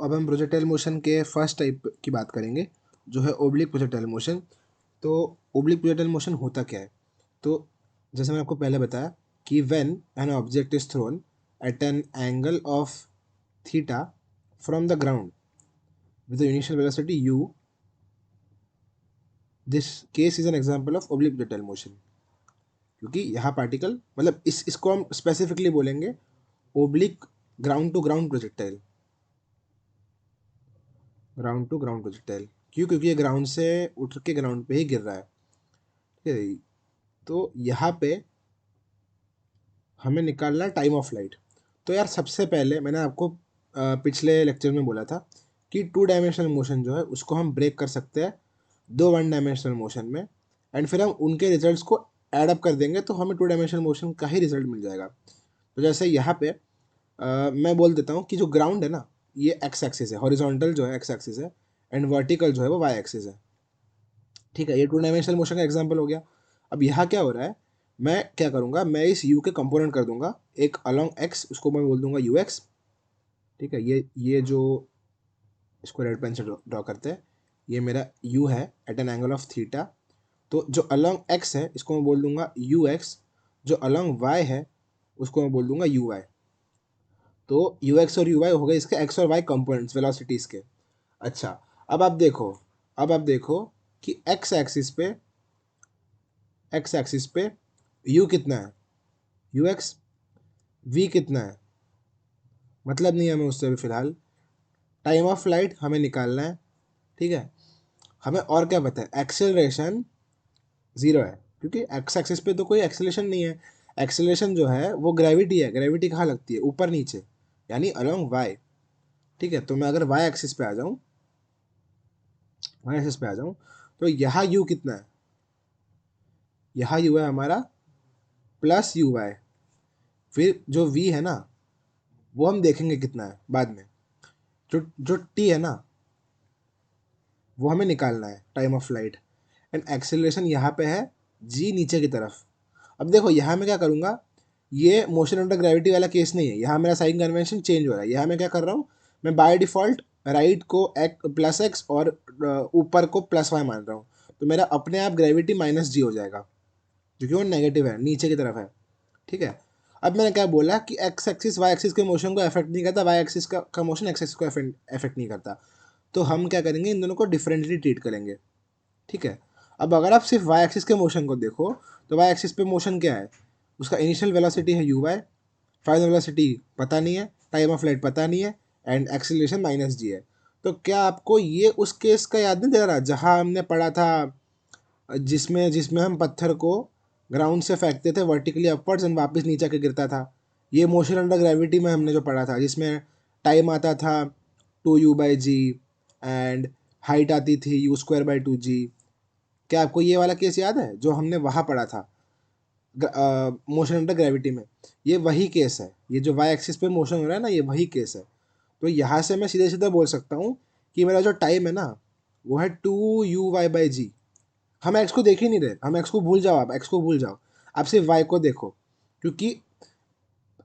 अब हम projectile motion के फर्स्ट टाइप की बात करेंगे, जो है ओब्लिक प्रोजेक्टाइल मोशन। तो ओब्लिक प्रोजेक्टाइल मोशन होता क्या है? तो जैसे मैंने आपको पहले बताया कि when an object is thrown at an angle of theta from the ground with the initial velocity u, this case is an example of oblique projectile motion. क्योंकि यहाँ पार्टिकल मतलब इसको हम स्पेसिफिकली बोलेंगे oblique ground to ground projectile. Ground to ground projectile क्यों? क्योंकि ये ground से उठ के ग्राउंड पे ही गिर रहा है। ठीक है, तो यहाँ पे हमें निकालना है टाइम ऑफ लाइट। तो यार सबसे पहले मैंने आपको पिछले लेक्चर में बोला था कि 2 डायमेंशनल मोशन जो है उसको हम ब्रेक कर सकते हैं 2 1 डायमेंशनल मोशन में, एंड फिर हम उनके रिजल्ट्स को ऐड अप कर देंगे तो हमें 2 डायमेंशनल मोशन का ही रिजल्ट मिल जाएगा। तो जैसे यहाँ पे मैं बोल देता हूँ कि जो ग्राउंड है ना, ये एक्स एक्सिस है, हॉरिजॉन्टल जो है एक्स एक्सिस है, एंड वर्टिकल जो है वो वाई एक्सिस है। ठीक है, ये 2 डायमेंशनल मोशन का एग्जाम्पल हो गया। अब यहाँ क्या हो रहा है, मैं क्या करूँगा, मैं इस u के कंपोनेंट कर दूंगा एक अलॉन्ग x, उसको मैं बोल दूंगा ux। ठीक है, ये जो इसको रेड पेन से ड्रॉ करते हैं, ये मेरा u है at an angle of theta. तो जो अलॉन्ग x है इसको मैं बोल दूंगा ux, जो अलॉन्ग y है उसको मैं बोल दूंगा uy। तो ux और uy हो गए इसके x और y कंपोनेंट्स वेलोसिटीज के। अच्छा, अब आप देखो कि x एक्सिस पे u कितना है, ux, v कितना है, मतलब नहीं है हमें उससे भी फिलहाल। टाइम ऑफ फ्लाइट हमें निकालना है। ठीक है, हमें और क्या पता है, एक्सेलरेशन 0 है, क्योंकि एक्स एक्सिस पे तो कोई एक्सेलेशन नहीं है। एक्सेलरेशन जो है वो ग्रेविटी है, ग्रेविटी कहाँ लगती है, ऊपर नीचे, यानी अलोंग वाई। ठीक है, तो मैं अगर वाई एक्सिस पे आ जाऊँ तो यहाँ u कितना है, यहाँ u है हमारा प्लस यू वाई। फिर जो v है ना, वो हम देखेंगे कितना है बाद में। जो जो t है ना, वो हमें निकालना है time of flight, and acceleration यहाँ पे है g नीचे की तरफ। अब देखो यहाँ मैं क्या करूँगा, ये मोशन अंडर ग्रेविटी वाला केस नहीं है, यहाँ मेरा साइन कन्वेंशन चेंज हो रहा है। यहाँ मैं क्या कर रहा हूँ, मैं बाय डिफॉल्ट राइट को प्लस एक्स और ऊपर को प्लस वाई मान रहा हूँ। तो मेरा अपने आप ग्रेविटी माइनस जी हो जाएगा, क्योंकि वो नेगेटिव है, नीचे की तरफ है। ठीक है, अब मैंने क्या बोला कि एक्स एक्सिस वाई एक्सिस के मोशन को अफेक्ट नहीं करता, वाई एक्सिस का मोशन एक्स एक्सिस को अफेक्ट नहीं करता। तो हम क्या करेंगे, इन दोनों को डिफरेंटली ट्रीट करेंगे। ठीक है, अब अगर आप सिर्फ वाई एक्सिस के मोशन को देखो तो वाई एक्सिस पे मोशन क्या है, उसका इनिशियल वेलोसिटी है यू वाई, फाइनल वेलोसिटी पता नहीं है, टाइम ऑफ फ्लाइट पता नहीं है, एंड एक्सीलरेशन माइनस जी है। तो क्या आपको ये उस केस का याद नहीं दे रहा जहाँ हमने पढ़ा था, जिसमें जिसमें हम पत्थर को ग्राउंड से फेंकते थे वर्टिकली अपवर्ड्स एंड वापस नीचे आके गिरता था। ये मोशन अंडर ग्रेविटी में हमने जो पढ़ा था, जिसमें टाइम आता था 2u/g एंड हाइट आती थी u²/2g। क्या आपको ये वाला केस याद है जो हमने वहाँ पढ़ा था मोशन अंडर ग्रेविटी में? ये वही केस है, ये जो वाई एक्सिस पे मोशन हो रहा है ना, ये वही केस है। तो यहाँ से मैं सीधे सीधे बोल सकता हूँ कि मेरा जो टाइम है ना, वो है 2u/g। हम एक्स को देख ही नहीं रहे, हम एक्स को भूल जाओ, आप एक्स को भूल जाओ, आप सिर्फ वाई को देखो। क्योंकि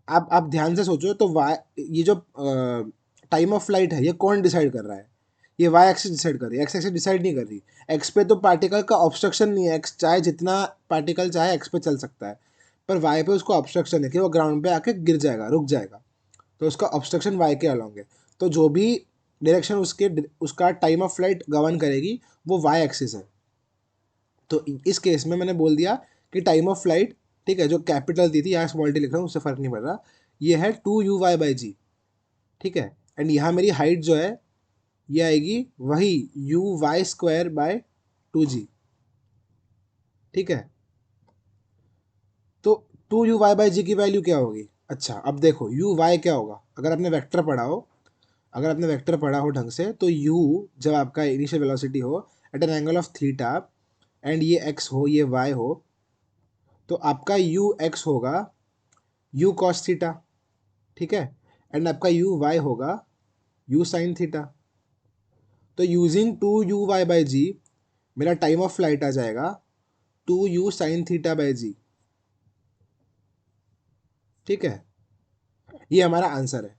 आप ध्यान से सोचो तो वाई, ये जो टाइम ऑफ फ्लाइट है ये कौन डिसाइड कर रहा है, ये वाई एक्सिस डिसाइड कर रही है, एक्स एक्सिस डिसाइड नहीं कर रही। एक्स पे तो पार्टिकल का ऑब्स्ट्रक्शन नहीं है, एक्स चाहे जितना पार्टिकल चाहे एक्स पे चल सकता है, पर वाई पे उसको ऑब्स्ट्रक्शन है कि वो ग्राउंड पे आके गिर जाएगा, रुक जाएगा। तो उसका ऑब्स्ट्रक्शन वाई के अलॉन्ग है। तो जो भी डायरेक्शन उसका टाइम ऑफ फ्लाइट गवर्न करेगी वो वाई एक्सिस है। तो इस केस में मैंने बोल दिया कि टाइम ऑफ फ्लाइट, ठीक है, जो कैपिटल दी थी यहाँ स्मॉल टी लिख रहा हूँ, उससे फर्क नहीं पड़ रहा, ये है 2u/g। ठीक है, एंड यहाँ मेरी हाइट जो है ये आएगी वही u/2/2g। ठीक है, तो 2u/g की वैल्यू क्या होगी? अच्छा, अब देखो u/y क्या होगा, अगर आपने वेक्टर पढ़ा हो ढंग से, तो u जब आपका इनिशियल वेलोसिटी हो at an angle of theta, and ये x हो ये y हो, तो आपका ux होगा u cos थीटा। ठीक है, एंड आपका uy होगा u sin थीटा। तो यूजिंग 2u/g मेरा टाइम ऑफ फ्लाइट आ जाएगा 2u sin थीटा/g। ठीक है, ये हमारा आंसर है।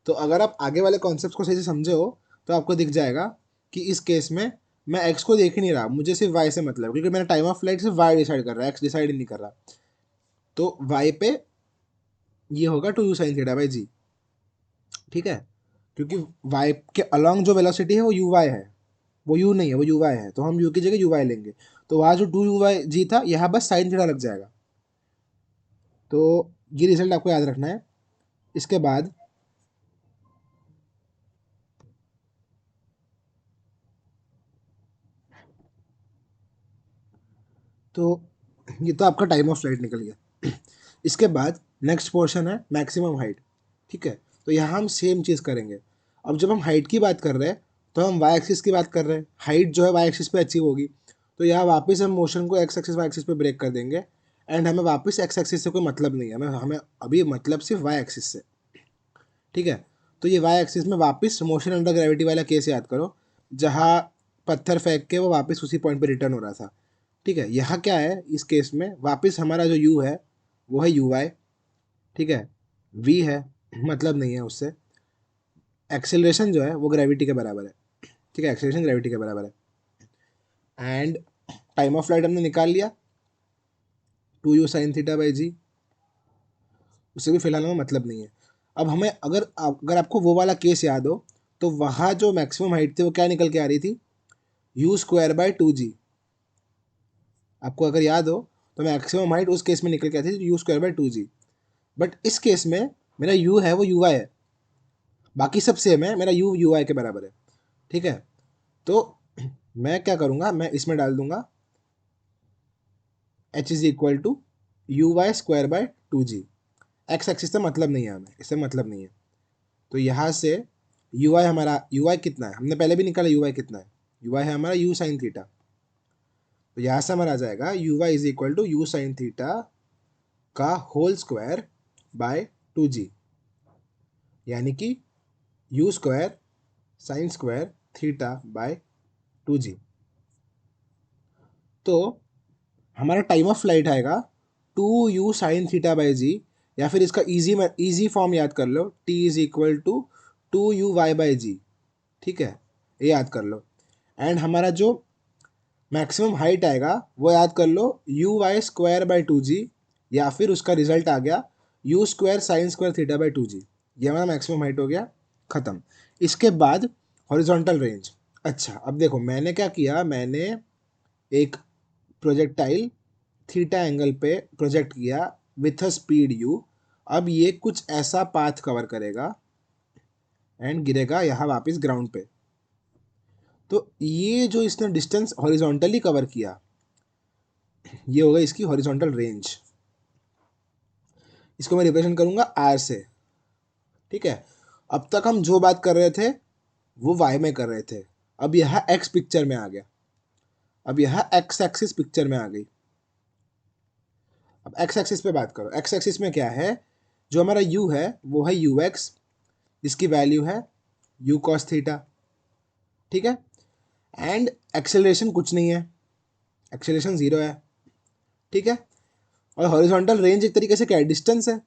तो अगर आप आगे वाले कॉन्सेप्ट को सही से समझे हो तो आपको दिख जाएगा कि इस केस में मैं एक्स को देख ही नहीं रहा, मुझे सिर्फ वाई से मतलब, क्योंकि मेरा टाइम ऑफ फ्लाइट सिर्फ वाई डिसाइड कर रहा है, एक्स डिसाइड ही नहीं कर रहा। तो वाई पे ये होगा 2u sin θ/g, ठीक है, क्योंकि वाई के अलॉन्ग जो वेलोसिटी है वो यू वाई है, वो यू नहीं है, वो यू वाई है, तो हम यू की जगह यू वाई लेंगे। तो वहाँ जो 2u/g था, यहाँ बस sin थीटा लग जाएगा। तो ये रिजल्ट आपको याद रखना है। इसके बाद तो ये तो आपका टाइम ऑफ फ्लाइट निकल गया। इसके बाद नेक्स्ट पोर्शन है मैक्सिमम हाइट, ठीक है। तो यहाँ हम सेम चीज़ करेंगे। अब जब हम हाइट की बात कर रहे हैं तो हम वाई एक्सिस की बात कर रहे हैं, हाइट जो है वाई एक्सिस पे अचीव होगी, तो यहाँ वापस हम मोशन को एक्स एक्सिस वाई एक्सिस पे ब्रेक कर देंगे, एंड हमें वापस एक्स एक्सिस से कोई मतलब नहीं है, हमें हमें अभी मतलब सिर्फ वाई एक्सिस से, ठीक है। तो ये वाई एक्सिस में वापस मोशन अंडर ग्रेविटी वाला केस याद करो, जहाँ पत्थर फेंक के वो वापस उसी पॉइंट पे रिटर्न हो रहा था, ठीक है। यहाँ क्या है, इस केस में वापस हमारा जो यू है वो है यू वाई, ठीक है। वी है, मतलब नहीं है उससे। एक्सेलरेशन जो है वो ग्रेविटी के बराबर है, ठीक है, एक्सेलरेशन ग्रेविटी के बराबर है। एंड टाइम ऑफ फ्लाइट हमने निकाल लिया 2u sin θ/g, उससे भी फिलहाल हमें मतलब नहीं है। अब हमें अगर आपको वो वाला केस याद हो तो वहाँ जो मैक्सिमम हाइट थी वो क्या निकल के आ रही थी, u²/2g। आपको अगर याद हो तो मैक्सिमम हाइट उस केस में निकल के आती थी u²/2g, बट इस केस में मेरा u है वो यू है, बाकी सब सेम है, मेरा u यू आई के बराबर है, ठीक है। तो मैं क्या करूँगा, मैं इसमें डाल दूंगा h is equal to u/²/2g। X axis से मतलब नहीं है, हमें इससे मतलब नहीं है। तो यहाँ से यू आई हमारा, यू आई कितना है हमने पहले भी निकाला, यू आई कितना है, यू आई है हमारा u sin θ। तो यहाँ से हमारा आ जाएगा u y is equal to u sin θ का होल स्क्वायर बाय 2g, यानी कि u²sin²θ/2g। तो हमारा टाइम ऑफ फ्लाइट आएगा 2u sin θ/g, या फिर इसका इजी फॉर्म याद कर लो, t is equal to 2u/y/g, ठीक है, ये याद कर लो। एंड हमारा जो मैक्सिमम हाइट आएगा वो याद कर लो u/2/2g, या फिर उसका रिजल्ट आ गया u²sin²θ/2g। ये हमारा मैक्सिमम हाइट हो गया, ख़त्म। इसके बाद हॉरिजॉन्टल रेंज। अच्छा, अब देखो मैंने क्या किया, मैंने एक प्रोजेक्टाइल थीटा एंगल पे प्रोजेक्ट किया विथ अ स्पीड u। अब ये कुछ ऐसा पाथ कवर करेगा एंड गिरेगा यहाँ वापस ग्राउंड पे। तो ये जो इसने डिस्टेंस हॉरिजॉन्टली कवर किया, ये होगा इसकी हॉरिजॉन्टल रेंज। इसको मैं रिप्रेजेंट करूंगा आर से, ठीक है। अब तक हम जो बात कर रहे थे वो वाई में कर रहे थे, अब यह एक्स पिक्चर में आ गया, अब यह एक्स एक्सिस पिक्चर में आ गई। अब एक्स एक्सिस पे बात करो, एक्स एक्सिस में क्या है, जो हमारा यू है वो है यू एक्स, जिसकी वैल्यू है यू कॉस थीटा, ठीक है। एंड एक्सेलरेशन कुछ नहीं है, एक्सेलरेशन जीरो है, ठीक है। और हॉरिजॉन्टल रेंज एक तरीके से क्या है, डिस्टेंस है।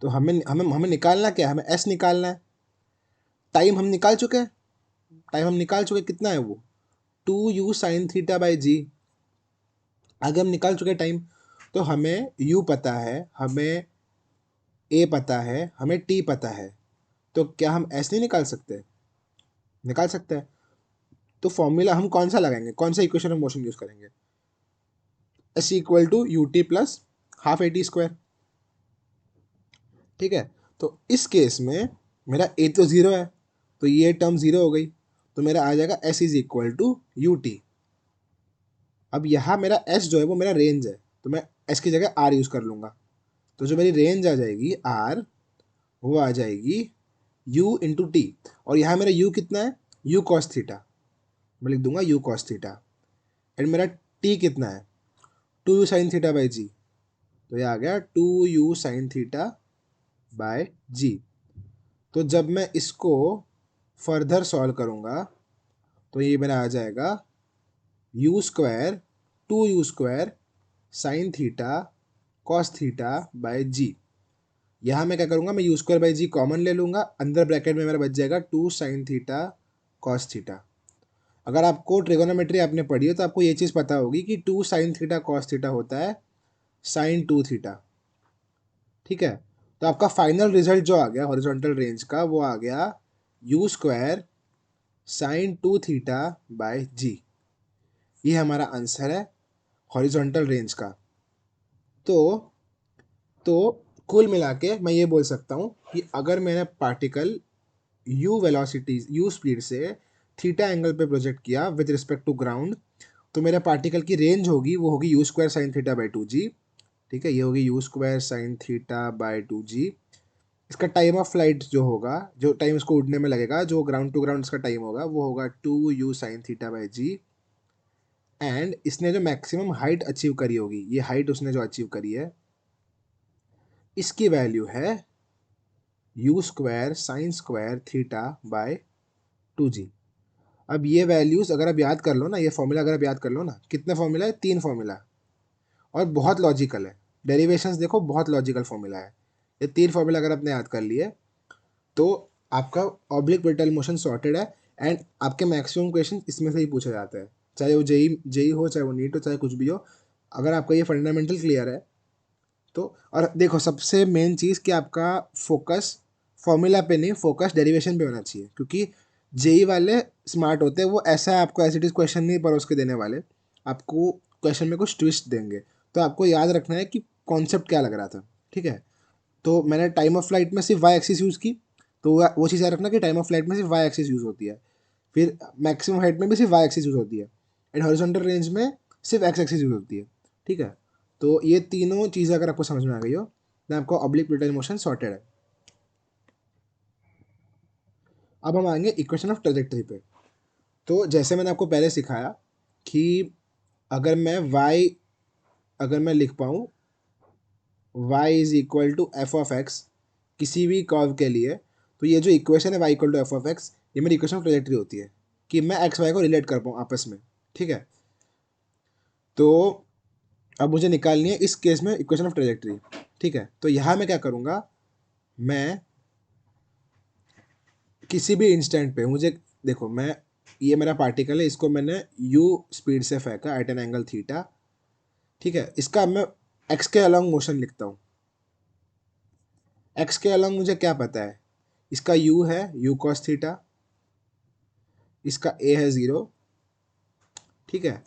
तो हमें हमें हमें निकालना क्या है, हमें एस निकालना है। टाइम हम निकाल चुके हैं, टाइम हम निकाल चुके, कितना है वो 2u sin θ/g, आगे हम निकाल चुके टाइम। तो हमें u पता है, हमें a पता है, हमें t पता है, तो क्या हम s नहीं निकाल सकते, निकाल सकते हैं। तो फॉर्मूला हम कौन सा लगाएंगे, कौन सा इक्वेशन ऑफ मोशन यूज करेंगे, s equal to u t plus half a t square, ठीक है। तो इस केस में मेरा a तो ज़ीरो है, तो ये टर्म ज़ीरो हो गई, तो मेरा आ जाएगा s is equal to u t. अब यहाँ मेरा s जो है वो मेरा रेंज है, तो मैं s की जगह r यूज़ कर लूँगा। तो जो मेरी रेंज आ जाएगी r, वो आ जाएगी u इंटू टी, और यहाँ मेरा u कितना है, u कॉस थीटा, मैं लिख दूंगा u कॉस थीटा। एंड मेरा t कितना है, 2u sin θ/g, तो ये आ गया 2u sin θ/g। तो जब मैं इसको फर्दर सॉल्व करूँगा तो ये मेरा आ जाएगा u², 2u² sin θ cos θ/g। यहाँ मैं क्या करूँगा, मैं u square by g common ले लूँगा, अंदर ब्रैकेट में मेरा बच जाएगा 2 साइन थीटा कॉस थीटा। अगर आपको ट्रिगोनोमेट्री आपने पढ़ी हो तो आपको ये चीज़ पता होगी कि 2 साइन थीटा कॉस थीटा होता है साइन 2 थीटा। ठीक है, तो आपका फाइनल रिजल्ट जो आ गया हॉरिजॉन्टल रेंज का, वो आ गया u square sine 2 theta by g. ये हमारा आंसर है हॉरिजॉन्टल रेंज का। तो कुल मिला के मैं ये बोल सकता हूँ कि अगर मैंने particle you velocity you speed से थीटा एंगल पे प्रोजेक्ट किया विद रिस्पेक्ट टू ग्राउंड, तो मेरा पार्टिकल की रेंज होगी वो होगी you square sine theta by 2g। ठीक है, ये होगी you square sine theta by 2g। इसका टाइम ऑफ फ्लाइट जो होगा, जो टाइम इसको उड़ने में लगेगा, जो ग्राउंड टू ग्राउंड इसका टाइम होगा, वो होगा 2u sine theta by g. And इसने जो मैक्सिमम हाइट अचीव करी होगी, ये हाइट उसने जो अचीव करी है, इसकी वैल्यू है you square sine square theta by 2g। अब ये वैल्यूज अगर आप याद कर लो ना, ये फॉर्मूला अगर आप याद कर लो ना, कितने फॉर्मूला है, 3 फॉर्मूला, और बहुत लॉजिकल है। डेरिवेशंस देखो, बहुत लॉजिकल फॉर्मूला है। ये 3 फॉर्मूला अगर आपने याद कर लिए तो आपका ऑब्लिक ब्रिटल मोशन सॉर्टेड है। एंड आपके मैक्सिमम क्वेश्चन इसमें से ही पूछे जाते हैं, चाहे वो जेई हो, चाहे वो नीट हो, चाहे कुछ भी हो। अगर आपका ये फंडामेंटल क्लियर है तो, और देखो सबसे मेन चीज़ कि आपका फोकस फॉर्मूला पे नहीं, फोकस डेरिवेशन पे होना चाहिए, क्योंकि जेई वाले स्मार्ट होते हैं, वो ऐसा आपको एज इट इज़ क्वेश्चन नहीं परोस के देने वाले, आपको क्वेश्चन में कुछ ट्विस्ट देंगे। तो आपको याद रखना है कि कॉन्सेप्ट क्या लग रहा था। ठीक है, तो मैंने टाइम ऑफ फ्लाइट में सिर्फ वाई एक्सिस यूज़ की, तो वो चीज़ याद रखना कि टाइम ऑफ फ्लाइट में सिर्फ वाई एक्सिस यूज़ होती है। फिर मैक्सिमम हाइट में भी सिर्फ वाई एक्सिस यूज़ होती है, एंड हॉरिजॉन्टल रेंज में सिर्फ एक्स एक्सिस यूज़ होती है। ठीक है, तो ये तीनों चीज़ें अगर आपको समझ में आ गई हो तो आपको ऑब्लिक ब्रिटल मोशन सॉर्टेड है। अब हम आएंगे इक्वेशन ऑफ ट्रेजेक्टरी पे। तो जैसे मैंने आपको पहले सिखाया कि अगर मैं y, अगर मैं लिख पाऊँ y is equal to f of x किसी भी कर्व के लिए, तो ये जो इक्वेशन है y equal to f of x, ये मेरी इक्वेशन ऑफ ट्रेजेक्टरी होती है कि मैं एक्स वाई को रिलेट कर पाऊँ आपस में। ठीक है, तो अब मुझे निकालनी है इस केस में इक्वेशन ऑफ ट्रेजेक्टरी। ठीक है, तो यहाँ मैं क्या करूँगा, मैं किसी भी इंस्टेंट पे मुझे, देखो मैं, ये मेरा पार्टिकल है, इसको मैंने u स्पीड से फेंका एट एन एंगल थीटा। ठीक है, इसका अब मैं x के अलॉन्ग मोशन लिखता हूँ। x के अलॉन्ग मुझे क्या पता है, इसका u है u cos थीटा, इसका a है 0। ठीक है,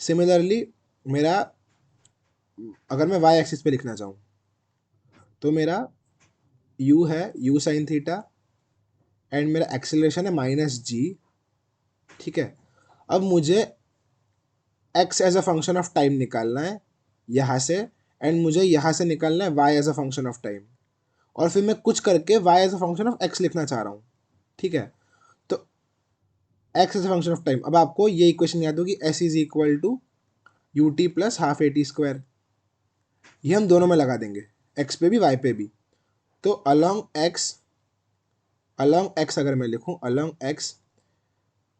सिमिलरली मेरा, अगर मैं y एक्सिस पे लिखना चाहूँ तो मेरा u है u साइन थीटा, एंड मेरा एक्सेलरेशन है माइनस जी। ठीक है, अब मुझे x as a function of time निकालना है यहाँ से, एंड मुझे यहाँ से निकालना है y as a function of time, और फिर मैं कुछ करके y as a function of x लिखना चाह रहा हूँ। ठीक है, तो x as a function of time, अब आपको ये इक्वेशन याद होगी, s is equal to u t plus half a t square. ये हम दोनों में लगा देंगे, x पे भी y पे भी। तो अलॉन्ग x अगर मैं लिखूँ, अलॉन्ग x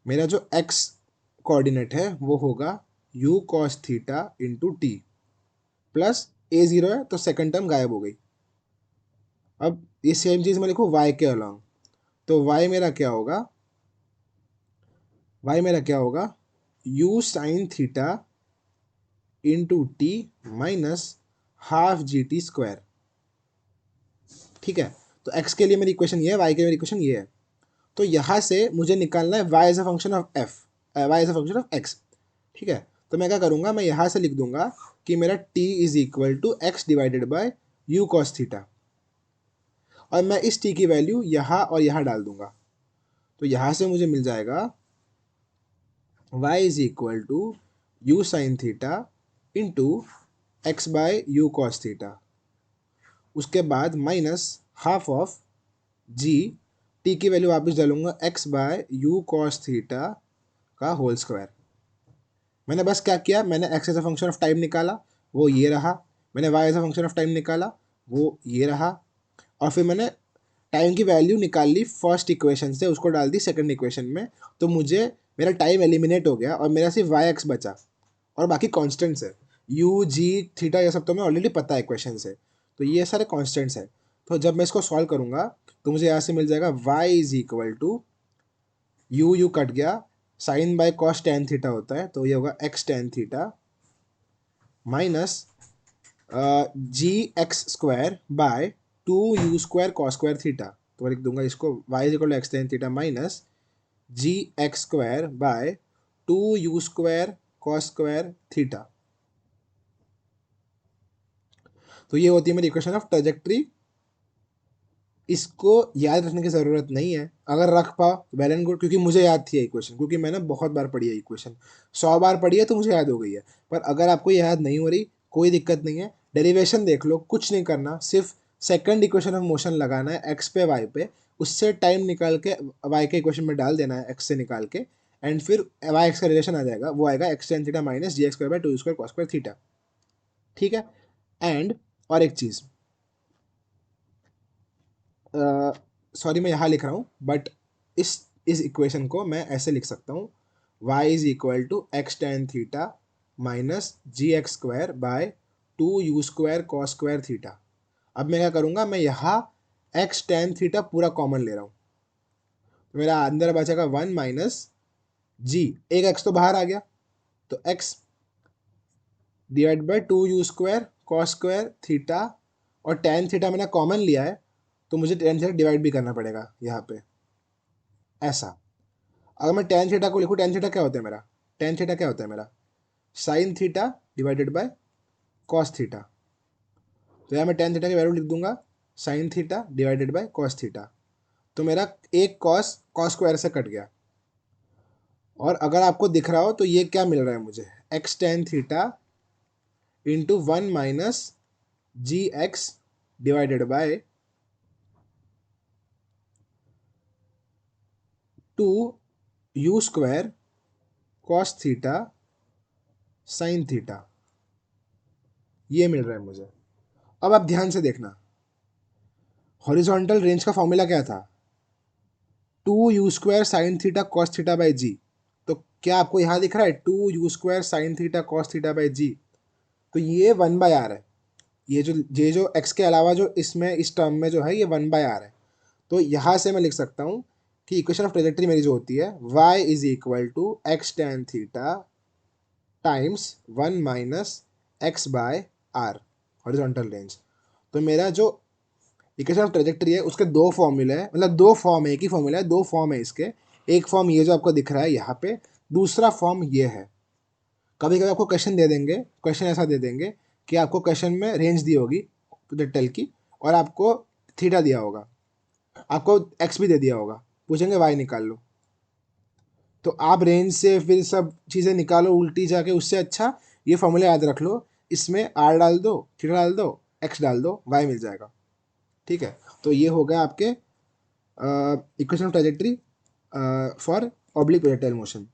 मेरा जो x कोऑर्डिनेट है वो होगा u cos theta into T, plus a 0 है तो सेकंड टर्म गायब हो गई। अब ये सेम चीज़ मैं लिखूँ y के अलॉन्ग, तो y मेरा क्या होगा, u sine theta into T minus half G T square. ठीक है, तो x के लिए मेरी इक्वेशन ये है, y के लिए मेरी इक्वेशन ये है। तो यहाँ से मुझे निकालना है y as a function of f, y as a function of x। ठीक है, तो मैं क्या करूँगा, मैं यहाँ से लिख दूंगा कि मेरा t is equal to x divided by u cos theta, और मैं इस t की वैल्यू यहाँ और यहाँ डाल दूंगा। तो यहाँ से मुझे मिल जाएगा y is equal to u sine theta into x by u cos theta, उसके बाद minus half of g, t की वैल्यू वापस डालूंगा x by u cos theta का होल स्क्वायर। मैंने बस क्या किया, मैंने x as a function of time निकाला, वो ये रहा। मैंने y as a function of time निकाला, वो ये रहा। और फिर मैंने टाइम की वैल्यू निकाल ली फर्स्ट इक्वेशन से, उसको डाल दी सेकंड इक्वेशन में, तो मुझे मेरा टाइम एलिमिनेट हो गया और मेरा सिर्फ वाई एक्स बचा, और बाकी कॉन्स्टेंट्स है, यू जी थीटा, ये सब तो मैं ऑलरेडी पता है इक्वेशन से, तो ये सारे कॉन्स्टेंट्स है। तो जब मैं इसको सॉल्व करूँगा तो मुझे यहाँ से मिल जाएगा y is equal to u cut गया, sine by cos tan theta होता है तो ये होगा x tan theta minus g x square by two u square cos square theta. तो मैं लिख दूंगा इसको y is equal to x tan theta minus g x square by two u square cos square theta. तो ये होती है मेरी इक्वेशन ऑफ ट्रेजेक्ट्री। इसको याद रखने की ज़रूरत नहीं है, अगर रख पाओ वेल एंड गुड, क्योंकि मुझे याद थी ये इक्वेशन, क्योंकि मैंने बहुत बार पढ़ी है इक्वेशन, 100 बार पढ़ी है तो मुझे याद हो गई है। पर अगर आपको याद नहीं हो रही कोई दिक्कत नहीं है, डेरिवेशन देख लो, कुछ नहीं करना, सिर्फ सेकंड इक्वेशन ऑफ मोशन लगाना है एक्स पे वाई पे, उससे टाइम निकाल के वाई के इक्वेशन में डाल देना है एक्स से निकाल के, एंड फिर वाई एक्स का रिलेशन आ जाएगा, वो आएगा x tan theta minus g x square by two square cos square theta. ठीक है। एंड और एक चीज़, सॉरी मैं यहाँ लिख रहा हूँ बट इस इक्वेशन को मैं ऐसे लिख सकता हूँ, y is equal to x tan theta minus g x square by two u square cos square theta. अब मैं क्या करूँगा, मैं यहाँ एक्स टेन थीटा पूरा कॉमन ले रहा हूँ, तो मेरा अंदर बचेगा वन माइनस जी, एक एक्स तो बाहर आ गया, तो x divide by two u square cos square theta, और टेन थीटा मैंने कॉमन लिया है तो मुझे टेन थीटा डिवाइड भी करना पड़ेगा यहाँ पे, ऐसा। अगर मैं टेन थीटा को लिखूँ, टेन थीटा क्या होता है मेरा, टेन थीटा क्या होता है मेरा, sine theta divided by cos theta. तो यहाँ मैं टेन थीटा की वैल्यू लिख दूंगा sine theta divided by cos theta, तो मेरा एक कॉस कॉस स्क्वायर से कट गया। और अगर आपको दिख रहा हो तो ये क्या मिल रहा है मुझे, x tan theta into one minus g x divided by two u square cos theta sine theta, ये मिल रहा है मुझे। अब आप ध्यान से देखना, हॉरिजॉन्टल रेंज का फॉर्मूला क्या था, two u square sine theta cos theta by g. तो क्या आपको यहाँ दिख रहा है two u square sine theta cos theta by g, तो ये वन बाय आर है, ये जो एक्स के अलावा जो इसमें इस टर्म में जो है ये वन बाय आर है। तो यहाँ से मैं लिख सकता हूँ कि इक्वेशन ऑफ ट्रेजेक्ट्री मेरी जो होती है y is equal to x tan theta times one minus x by R, horizontal range. तो मेरा जो इक्वेशन ऑफ ट्रेजेक्ट्री है उसके दो फॉर्मूले हैं, मतलब दो फॉर्म है, एक ही फॉर्मूला है, दो फॉर्म है इसके। एक फॉर्म ये जो आपको दिख रहा है यहाँ पे, दूसरा फॉर्म ये है। कभी कभी आपको क्वेश्चन दे देंगे, क्वेश्चन ऐसा दे देंगे कि आपको क्वेश्चन में रेंज दी होगी टेल की, और आपको थीटा दिया होगा, आपको एक्स भी दे दिया होगा, पूछेंगे वाई निकाल लो। तो आप रेंज से फिर सब चीज़ें निकालो उल्टी जाके, उससे अच्छा ये फॉर्मूला याद रख लो, इसमें आर डाल दो, थीटा डाल दो, एक्स डाल दो, वाई मिल जाएगा। ठीक है। तो ये हो गया आपके equation of trajectory for oblique projectile motion.